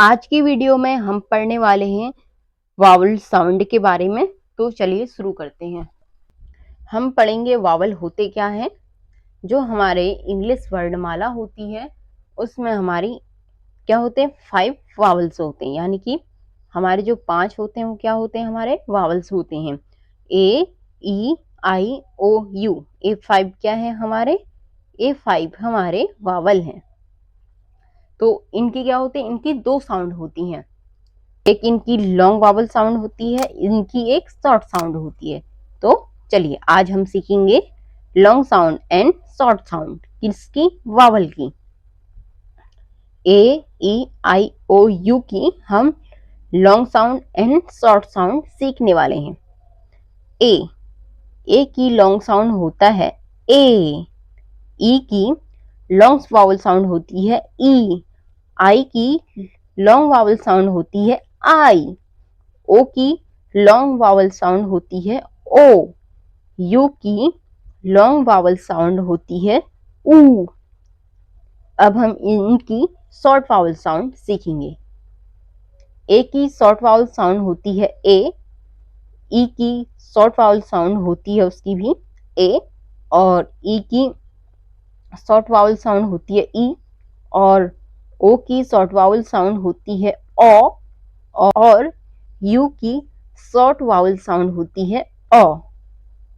आज की वीडियो में हम पढ़ने वाले हैं वावल साउंड के बारे में। तो चलिए शुरू करते हैं। हम पढ़ेंगे वावल होते क्या हैं। जो हमारे इंग्लिश वर्णमाला होती है उसमें हमारी क्या होते हैं, 5 वावल्स होते हैं। यानी कि हमारे जो 5 होते हैं वो क्या होते हैं, हमारे वावल्स होते हैं। ए, ई, आई, ओ, यू। ए 5 क्या है हमारे, ए 5 हमारे वावल हैं। तो इनकी क्या होते हैं, इनकी 2 साउंड होती हैं। एक इनकी लॉन्ग वावल साउंड होती है, इनकी एक शॉर्ट साउंड होती है। तो चलिए आज हम सीखेंगे long sound and short sound किसकी, वावल की। ए, ई, आई, ओ, यू की हम long sound and short sound सीखने वाले हैं। ए की लॉन्ग साउंड होता है ए। ई की लॉन्ग वावल साउंड होती है ई। आई की लॉन्ग वावल साउंड होती है आई। ओ की लॉन्ग वावल साउंड होती है ओ। यू की लॉन्ग वावल साउंड होती है ऊ। अब हम इनकी शॉर्ट वावल साउंड सीखेंगे। ए की शॉर्ट वावल साउंड होती है ए। ई की शॉर्ट वावल साउंड होती है उसकी भी ए। और ई की शॉर्ट वावल साउंड होती है ई। और ओ की शॉर्ट वावल साउंड होती है ओ। और यू की शॉर्ट वावल साउंड होती है अ।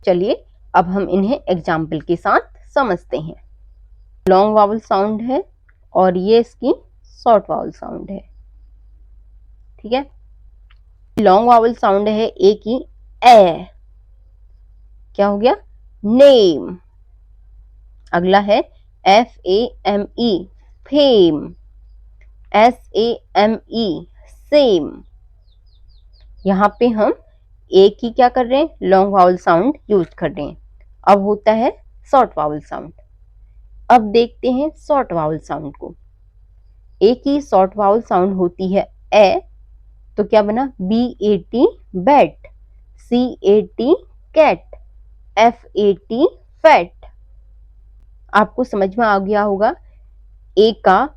चलिए अब हम इन्हें एग्जाम्पल के साथ समझते हैं। लॉन्ग वावल साउंड है और ये इसकी शॉर्ट वावल साउंड है। ठीक है, लॉन्ग वावल साउंड है ए की ए। क्या हो गया, नेम। अगला है F A M E, fame. S A M E, same. यहाँ पे हम ए की क्या कर रहे हैं, लॉन्ग वावल साउंड यूज कर रहे हैं। अब होता है शॉर्ट वावल साउंड। अब देखते हैं शॉर्ट वावल साउंड को। ए की शॉर्ट वावल साउंड होती है ए। तो क्या बना, B A T bat, C A T cat, F A T fat. आपको समझ में आ गया होगा ए का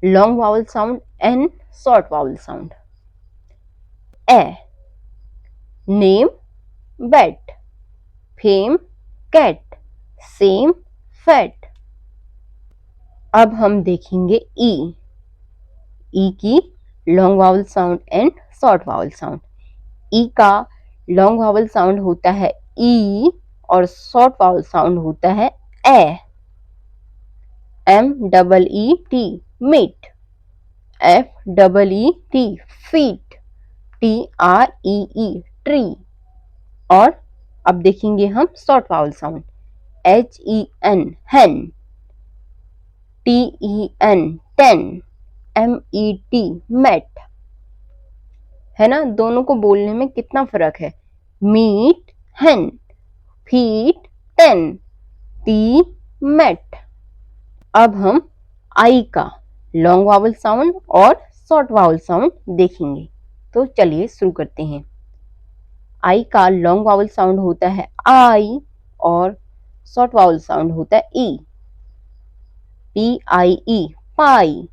long vowel sound and short vowel sound. A, name bat, fame cat, same fat. अब हम देखेंगे ई की long vowel sound and short vowel sound. E का लॉन्ग वावल साउंड होता है ई और शॉर्ट वावल साउंड होता है ए। M double E T, meet. F double E T, feet. T R E E, tree. और अब देखेंगे हम short vowel sound. H E N, hen. T E N, ten. M E T, met. है ना, दोनों को बोलने में कितना फर्क है। मीट हेन, फीट टेन, टी मेट। अब हम आई का लॉन्ग वावल साउंड और शॉर्ट वावल साउंड देखेंगे। तो चलिए शुरू करते हैं। आई का लॉन्ग वावल साउंड होता है आई और शॉर्ट वावल साउंड होता है ई। P I E, pie.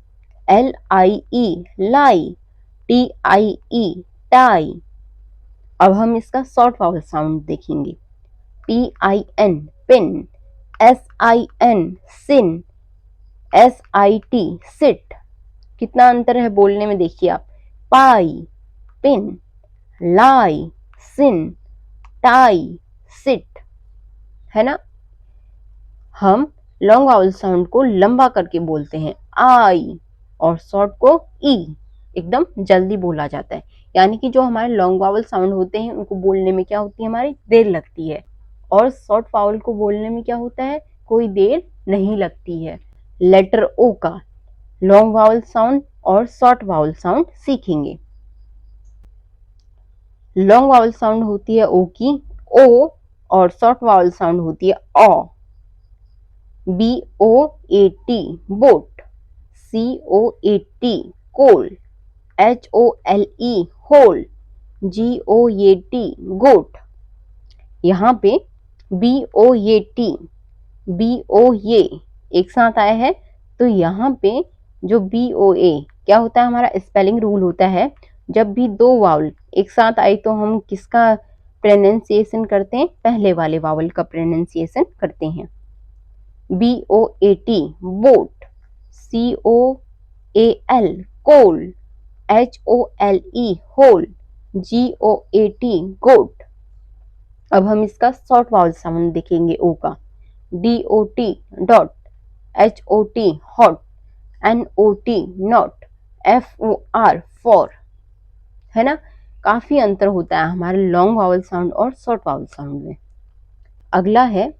L I E, lie. T I E, tie. अब हम इसका शॉर्ट वावल साउंड देखेंगे। P I N, pin. S I N, sin. S I T, sit. कितना अंतर है बोलने में, देखिए आप। Pie, pin, lie, sin, tie, sit. है ना, हम लॉन्ग वावल साउंड को लंबा करके बोलते हैं आई और शॉर्ट को ई। एकदम जल्दी बोला जाता है। यानी कि जो हमारे लॉन्ग वावल साउंड होते हैं उनको बोलने में क्या होती है, हमारी देर लगती है। और शॉर्ट वावल को बोलने में क्या होता है, कोई देर नहीं लगती है। लेटर ओ का लॉन्ग वावल साउंड और शॉर्ट वावल साउंड सीखेंगे। लॉन्ग वावल साउंड होती है ओ की ओ और शॉर्ट वावल साउंड होती है ऑ। B O A T, boat. C O A T, coal. H O L E, hole. G O A T, goat. यहाँ पे B O A T, B O ये एक साथ आया है। तो यहाँ पे जो बी ओ ए क्या होता है हमारा स्पेलिंग रूल होता है, जब भी दो वावल एक साथ आई तो हम किसका प्रोनाउंसिएशन करते हैं, पहले वाले वावल का प्रोनाउंसिएशन करते हैं। BOAT बोट, COAL कोल, HOLE होल, GOAT गोट। अब हम इसका शॉर्ट वावल साउंड देखेंगे ओ का। DOT dot, HOT hot, NOT not, FOR for. है ना, काफी अंतर होता है हमारे लॉन्ग वावल साउंड और शॉर्ट वावल साउंड में। अगला है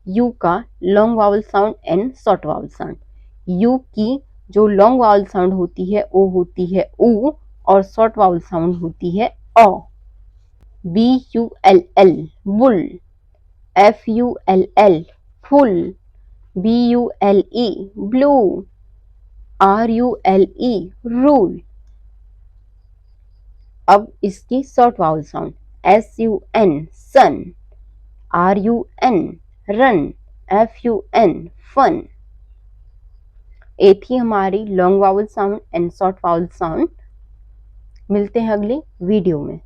यू का long vowel sound and short vowel sound. You की जो लॉन्ग वावल साउंड होती है वो होती है ऊ, और शॉर्ट वावल साउंड होती है अ। BULL bull, FULL full, BULE blue, RULE rule. अब इसकी शॉर्ट वावल साउंड SUN सन, RUN रन, FUN फन। ये थी हमारी long vowel sound and short vowel sound. मिलते हैं अगली वीडियो में।